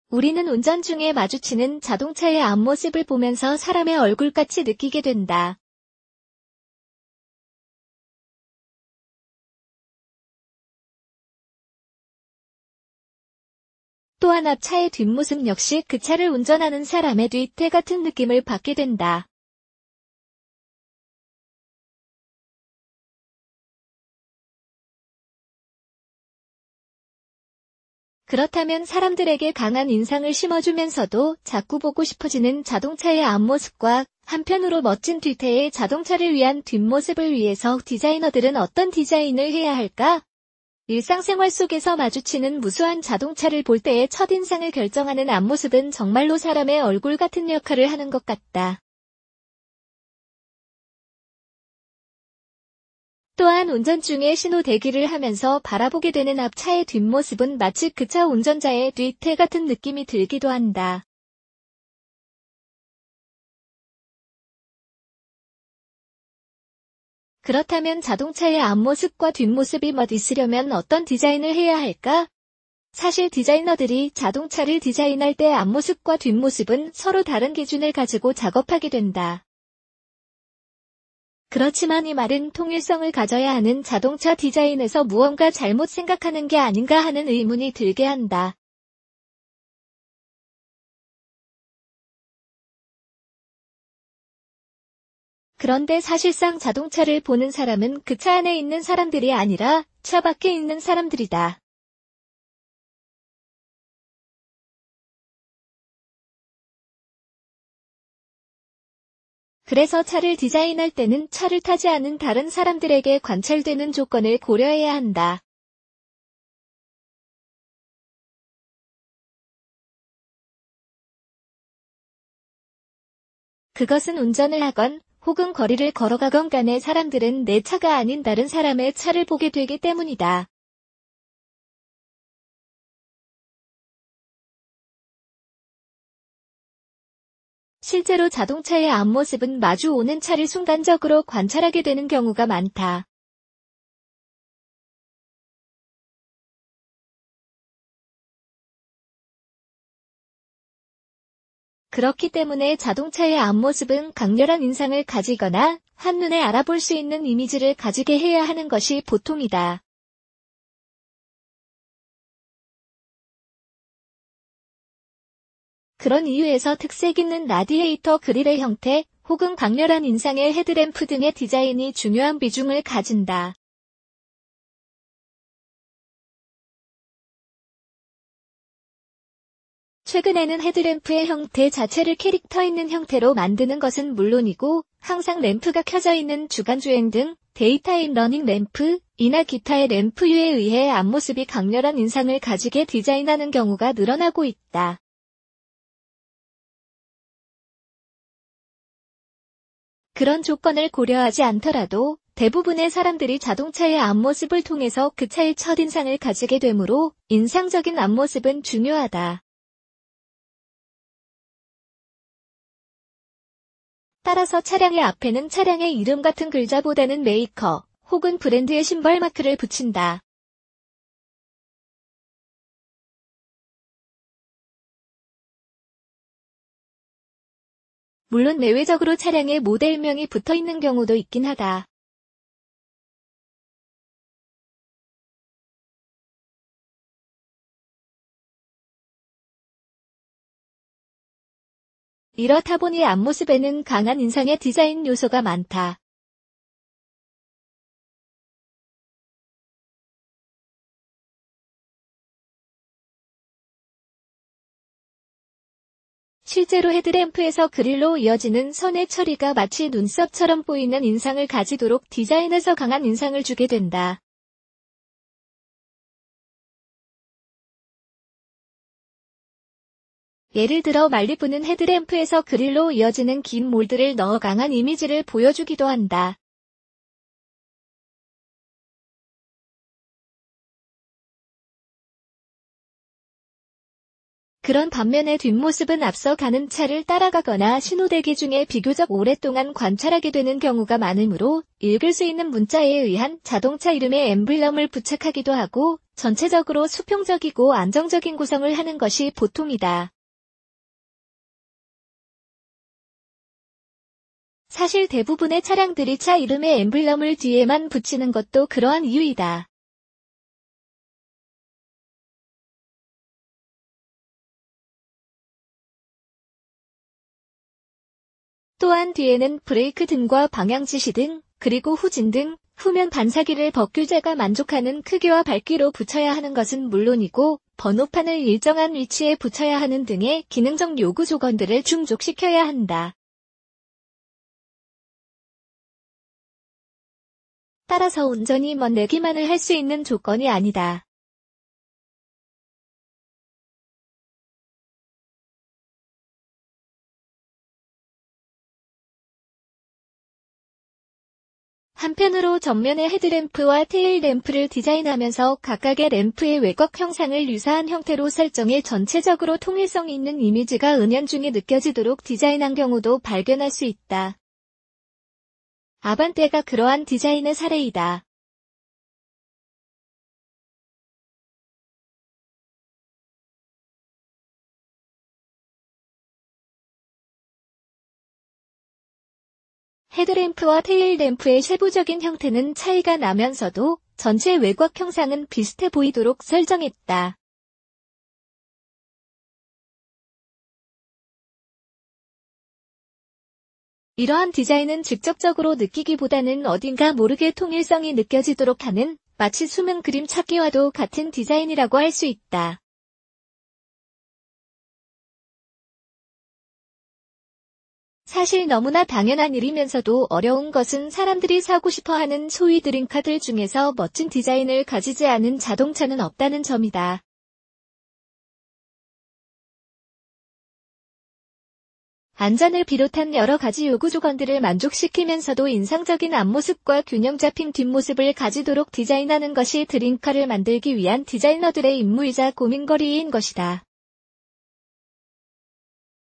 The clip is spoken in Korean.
우리는 운전 중에 마주치는 자동차의 앞모습을 보면서 사람의 얼굴같이 느끼게 된다. 또한 앞차의 뒷모습 역시 그 차를 운전하는 사람의 뒤태 같은 느낌을 받게 된다. 그렇다면 사람들에게 강한 인상을 심어주면서도 자꾸 보고 싶어지는 자동차의 앞모습과 한편으로 멋진 뒤태의 자동차를 위한 뒷모습을 위해서 디자이너들은 어떤 디자인을 해야 할까? 일상생활 속에서 마주치는 무수한 자동차를 볼 때의 첫인상을 결정하는 앞모습은 정말로 사람의 얼굴 같은 역할을 하는 것 같다. 또한 운전 중에 신호 대기를 하면서 바라보게 되는 앞차의 뒷모습은 마치 그 차 운전자의 뒤태 같은 느낌이 들기도 한다. 그렇다면 자동차의 앞모습과 뒷모습이 멋있으려면 어떤 디자인을 해야 할까? 사실 디자이너들이 자동차를 디자인할 때 앞모습과 뒷모습은 서로 다른 기준을 가지고 작업하게 된다. 그렇지만 이 말은 통일성을 가져야 하는 자동차 디자인에서 무언가 잘못 생각하는 게 아닌가 하는 의문이 들게 한다. 그런데 사실상 자동차를 보는 사람은 그 차 안에 있는 사람들이 아니라 차 밖에 있는 사람들이다. 그래서 차를 디자인할 때는 차를 타지 않은 다른 사람들에게 관찰되는 조건을 고려해야 한다. 그것은 운전을 하건 혹은 거리를 걸어가건 간에 사람들은 내 차가 아닌 다른 사람의 차를 보게 되기 때문이다. 실제로 자동차의 앞모습은 마주 오는 차를 순간적으로 관찰하게 되는 경우가 많다. 그렇기 때문에 자동차의 앞모습은 강렬한 인상을 가지거나 한눈에 알아볼 수 있는 이미지를 가지게 해야 하는 것이 보통이다. 그런 이유에서 특색 있는 라디에이터 그릴의 형태 혹은 강렬한 인상의 헤드램프 등의 디자인이 중요한 비중을 가진다. 최근에는 헤드램프의 형태 자체를 캐릭터 있는 형태로 만드는 것은 물론이고 항상 램프가 켜져 있는 주간주행 등 데이타임 러닝 램프, 이나 기타의 램프유에 의해 앞모습이 강렬한 인상을 가지게 디자인하는 경우가 늘어나고 있다. 그런 조건을 고려하지 않더라도 대부분의 사람들이 자동차의 앞모습을 통해서 그 차의 첫인상을 가지게 되므로 인상적인 앞모습은 중요하다. 따라서 차량의 앞에는 차량의 이름 같은 글자보다는 메이커 혹은 브랜드의 심벌 마크를 붙인다. 물론 내외적으로 차량에 모델명이 붙어있는 경우도 있긴 하다. 이렇다 보니 앞모습에는 강한 인상의 디자인 요소가 많다. 실제로 헤드램프에서 그릴로 이어지는 선의 처리가 마치 눈썹처럼 보이는 인상을 가지도록 디자인해서 강한 인상을 주게 된다. 예를 들어 말리부는 헤드램프에서 그릴로 이어지는 긴 몰드를 넣어 강한 이미지를 보여주기도 한다. 그런 반면에 뒷모습은 앞서 가는 차를 따라가거나 신호대기 중에 비교적 오랫동안 관찰하게 되는 경우가 많으므로 읽을 수 있는 문자에 의한 자동차 이름의 엠블럼을 부착하기도 하고 전체적으로 수평적이고 안정적인 구성을 하는 것이 보통이다. 사실 대부분의 차량들이 차 이름의 엠블럼을 뒤에만 붙이는 것도 그러한 이유이다. 또한 뒤에는 브레이크 등과 방향 지시 등, 그리고 후진 등, 후면 반사기를 법규자가 만족하는 크기와 밝기로 붙여야 하는 것은 물론이고, 번호판을 일정한 위치에 붙여야 하는 등의 기능적 요구 조건들을 충족시켜야 한다. 따라서 온전히 멋내기만을 할 수 있는 조건이 아니다. 한편으로 전면의 헤드램프와 테일램프를 디자인하면서 각각의 램프의 외곽 형상을 유사한 형태로 설정해 전체적으로 통일성 있는 이미지가 은연중에 느껴지도록 디자인한 경우도 발견할 수 있다. 아반떼가 그러한 디자인의 사례이다. 헤드램프와 테일램프의 세부적인 형태는 차이가 나면서도 전체 외곽 형상은 비슷해 보이도록 설정했다. 이러한 디자인은 직접적으로 느끼기보다는 어딘가 모르게 통일성이 느껴지도록 하는 마치 수면 그림 찾기와도 같은 디자인이라고 할 수 있다. 사실 너무나 당연한 일이면서도 어려운 것은 사람들이 사고 싶어하는 소위 드림카들 중에서 멋진 디자인을 가지지 않은 자동차는 없다는 점이다. 안전을 비롯한 여러 가지 요구 조건들을 만족시키면서도 인상적인 앞모습과 균형 잡힌 뒷모습을 가지도록 디자인하는 것이 드림카를 만들기 위한 디자이너들의 임무이자 고민거리인 것이다.